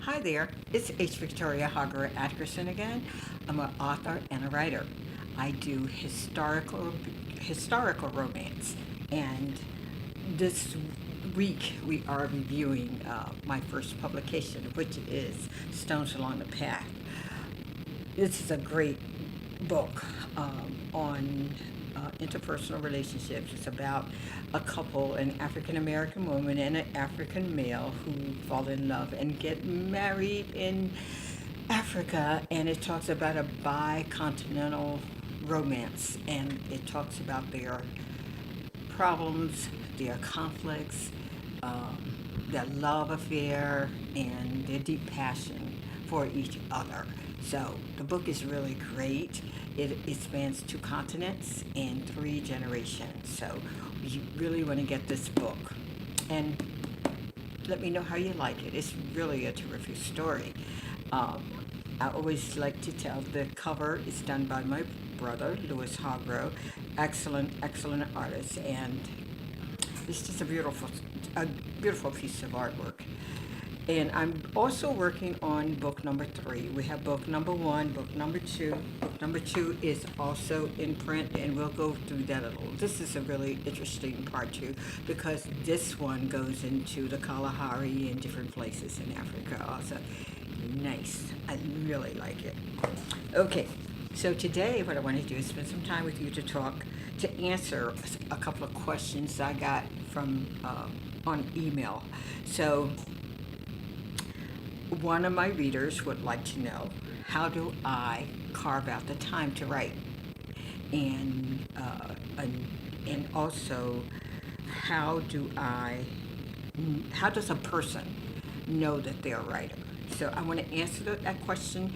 Hi there, it's H. Victoria Hager Atkerson again. I'm an author and a writer. I do historical romance, and this week we are reviewing my first publication, which is Stones Along the Path. This is a great book on interpersonal relationships. It's about a couple, an African American woman and an African male, who fall in love and get married in Africa. And it talks about a bicontinental romance, and it talks about their problems, their conflicts, their love affair, and their deep passion for each other. So the book is really great. It spans two continents and three generations. So you really want to get this book. And let me know how you like it. It's really a terrific story. Um, I always like to tell the cover is done by my brother, Louis Hogro, excellent artist, and it's just a beautiful piece of artwork. And I'm also working on book number 3. We have book number 1, book number 2. Book number 2 is also in print, and we'll go through that a little. This is a really interesting part too, because this one goes into the Kalahari and different places in Africa also. Nice. I really like it. Okay, so today what I want to do is spend some time with you to answer a couple of questions I got from on email. So one of my readers would like to know, how do I carve out the time to write? And and also, how do I how does a person know that they're a writer? So I want to answer that question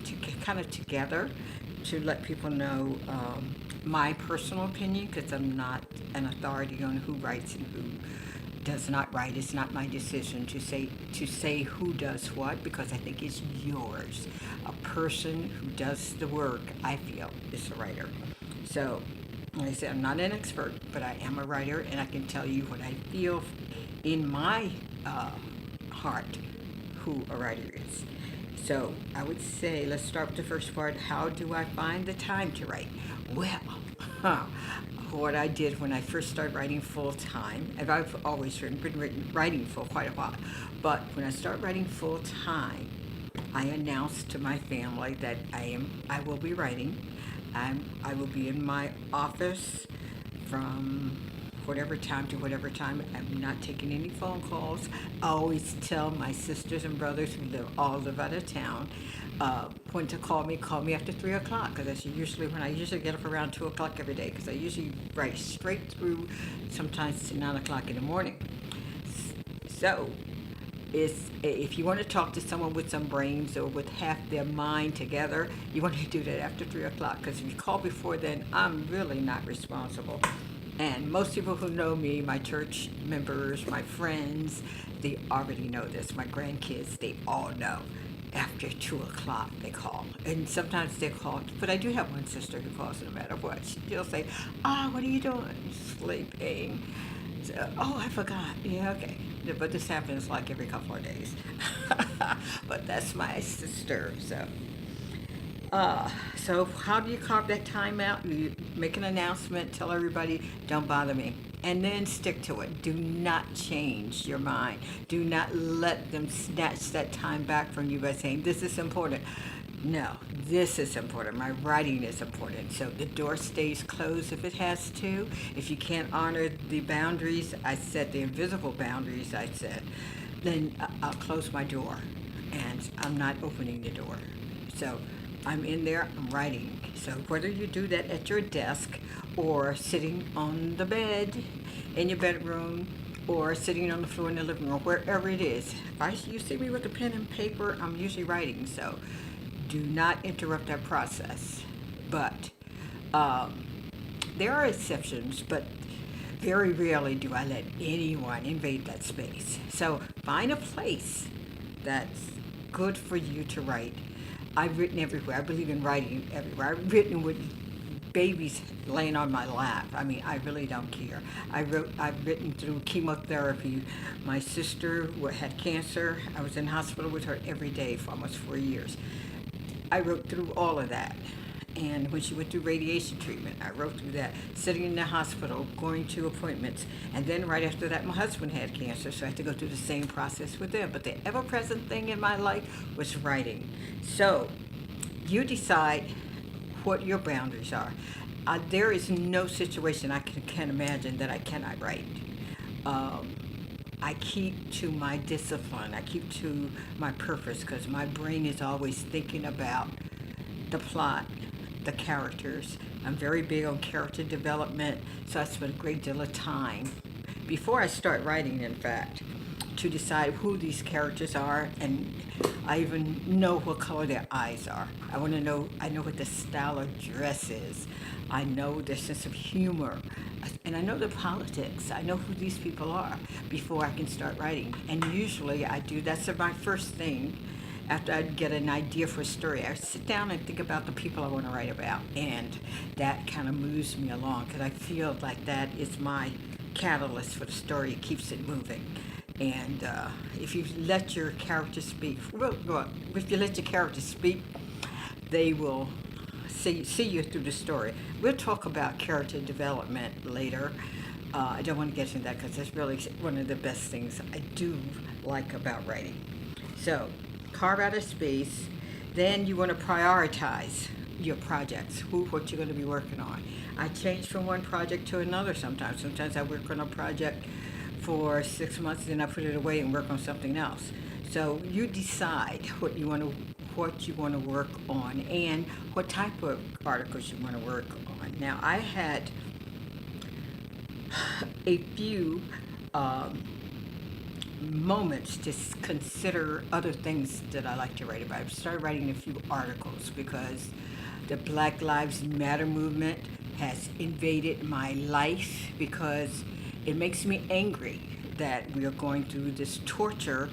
to kind of together, to let people know my personal opinion, because I'm not an authority on who writes and who does not write. It's not my decision to say who does what, because I think it's yours. A person who does the work, I feel, is a writer. So, like I said, I'm not an expert, but I am a writer, and I can tell you what I feel in my heart who a writer is. So I would say, let's start with the first part. How do I find the time to write? Well, what I did when I first started writing full time, and I've always been writing for quite a while, but when I started writing full time, I announced to my family that I will be writing. I will be in my office from whatever time to whatever time. I'm not taking any phone calls. I always tell my sisters and brothers who all live out of town, when to call me after 3 o'clock, because that's usually when I usually get up around 2 o'clock every day, because I usually write straight through, sometimes to 9 o'clock in the morning. So if you want to talk to someone with some brains or with half their mind together, you want to do that after 3 o'clock, because if you call before then, I'm really not responsible. And most people who know me, my church members, my friends, they already know this. My grandkids, they all know. After 2 o'clock, they call. And sometimes they call, but I do have one sister who calls no matter what. She'll say, what are you doing? Sleeping. So, oh, I forgot. Yeah, okay. But this happens like every couple of days. But that's my sister, so. So how do you carve that time out? You make an announcement, tell everybody, don't bother me, and then stick to it. Do not change your mind. Do not let them snatch that time back from you by saying, this is important. No, this is important. My writing is important. So the door stays closed if it has to. If you can't honor the boundaries, I said, the invisible boundaries, I said, then I'll close my door, and I'm not opening the door. So I'm in there, I'm writing. So whether you do that at your desk, or sitting on the bed in your bedroom, or sitting on the floor in the living room, wherever it is. If you see me with a pen and paper, I'm usually writing. So do not interrupt that process. But there are exceptions, but very rarely do I let anyone invade that space. So find a place that's good for you to write. I've written everywhere. I believe in writing everywhere. I've written with babies laying on my lap. I mean, I really don't care. I've written through chemotherapy. My sister had cancer. I was in hospital with her every day for almost 4 years. I wrote through all of that. And when she went through radiation treatment, I wrote through that, sitting in the hospital, going to appointments. And then right after that, my husband had cancer, so I had to go through the same process with them. But the ever-present thing in my life was writing. So you decide what your boundaries are. There is no situation I can imagine that I cannot write. Um, I keep to my discipline. I keep to my purpose because my brain is always thinking about the plot, the characters. I'm very big on character development, so I spend a great deal of time before I start writing, in fact, to decide who these characters are, and I even know what color their eyes are. I know what the style of dress is. I know their sense of humor, and I know the politics. I know who these people are before I can start writing. And usually I do, that's my first thing. After I get an idea for a story, I sit down and think about the people I want to write about, and that kind of moves me along because I feel like that is my catalyst for the story. It keeps it moving. And if you let your characters speak, well, if you let your characters speak, they will see you through the story. We'll talk about character development later. I don't want to get into that because that's really one of the best things I do like about writing. So, carve out a space. Then you want to prioritize your projects, what you're going to be working on. I change from one project to another sometimes. Sometimes I work on a project for 6 months, then I put it away and work on something else. So you decide what you want to work on and what type of articles you want to work on. Now, I had a few moments to consider other things that I like to write about. I started writing a few articles because the Black Lives Matter movement has invaded my life because it makes me angry that we are going through this torture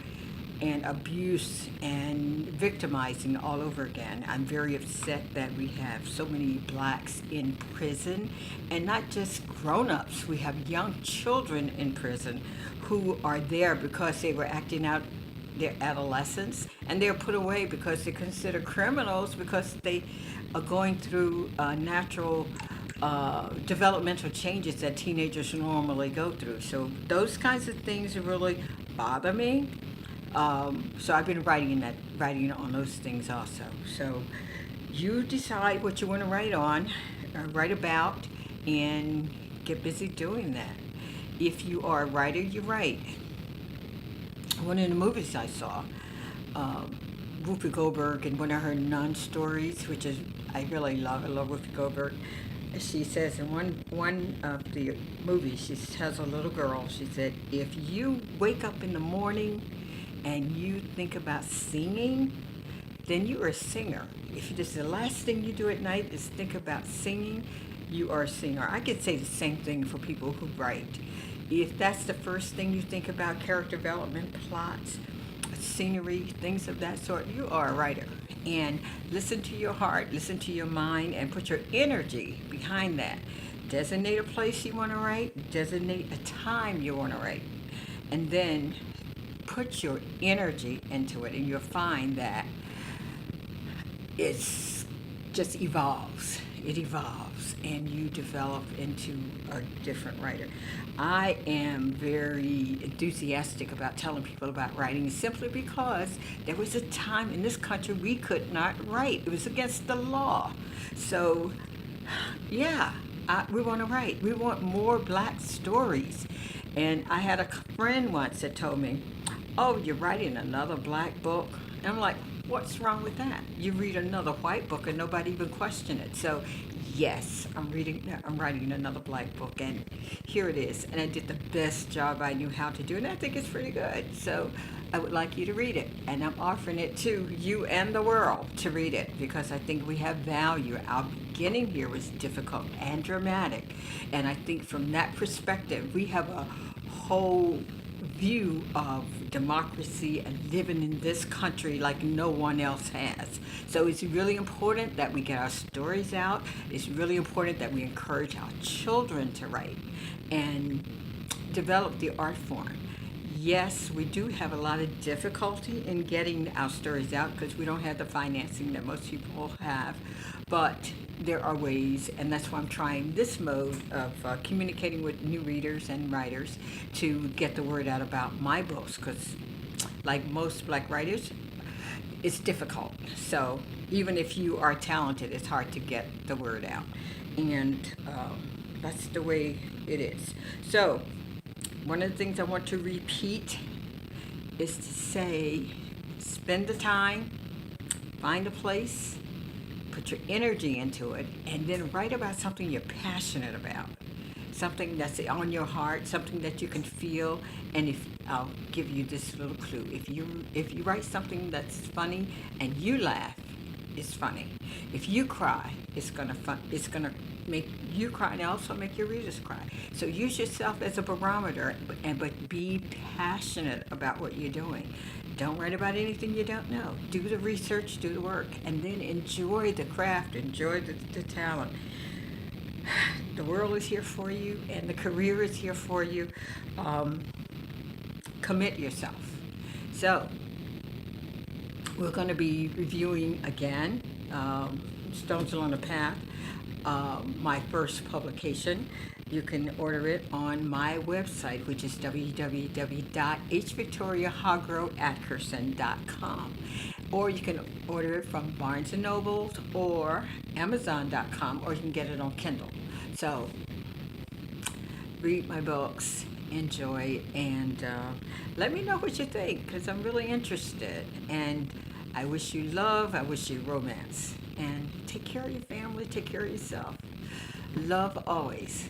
and abuse and victimizing all over again. I'm very upset that we have so many blacks in prison, and not just grown-ups. We have young children in prison who are there because they were acting out their adolescence, and they're put away because they're considered criminals because they are going through natural developmental changes that teenagers normally go through. So those kinds of things really bother me. So I've been writing on those things also. So you decide what you want to write on, write about, and get busy doing that. If you are a writer, you write. One of the movies I saw, Whoopi Goldberg, and one of her nun stories, which is I really love. I love Whoopi Goldberg. She says in one of the movies, she tells a little girl, she said, if you wake up in the morning and you think about singing, then you are a singer. If this is the last thing you do at night is think about singing, you are a singer. I could say the same thing for people who write. If that's the first thing you think about, character development, plots, scenery, things of that sort, you are a writer. And listen to your heart, listen to your mind, and put your energy behind that. Designate a place you want to write, designate a time you want to write, and then put your energy into it, and you'll find that it's just evolves. It evolves, and you develop into a different writer. I am very enthusiastic about telling people about writing simply because there was a time in this country we could not write. It was against the law. So, yeah, we want to write. We want more black stories. And I had a friend once that told me, oh, you're writing another black book? And I'm like, what's wrong with that? You read another white book and nobody even question it. So yes, I'm writing another black book, and here it is. And I did the best job I knew how to do, and I think it's pretty good. So I would like you to read it, and I'm offering it to you and the world to read it because I think we have value. Our beginning here was difficult and dramatic, and I think from that perspective, we have a whole view of democracy and living in this country like no one else has. So it's really important that we get our stories out. It's really important that we encourage our children to write and develop the art form. Yes, we do have a lot of difficulty in getting our stories out because we don't have the financing that most people have. But there are ways, and that's why I'm trying this mode of communicating with new readers and writers to get the word out about my books because, like most Black writers, it's difficult. So even if you are talented, it's hard to get the word out. And that's the way it is. So one of the things I want to repeat is to say, spend the time, find a place, put your energy into it, and then write about something you're passionate about, something that's on your heart, something that you can feel. And if I'll give you this little clue, if you write something that's funny and you laugh, it's funny. If you cry, it's gonna make you cry and also make your readers cry. So use yourself as a barometer, but be passionate about what you're doing. Don't write about anything you don't know. Do the research, do the work, and then enjoy the craft, enjoy the talent. The world is here for you, and the career is here for you. Commit yourself. So we're going to be reviewing again Stones Along the Path, my first publication. You can order it on my website, which is www.hvictoriahargroveatkerson.com. Or you can order it from Barnes & Noble or Amazon.com, or you can get it on Kindle. So read my books, enjoy, and let me know what you think, because I'm really interested. And I wish you love, I wish you romance. And take care of your family, take care of yourself. Love always.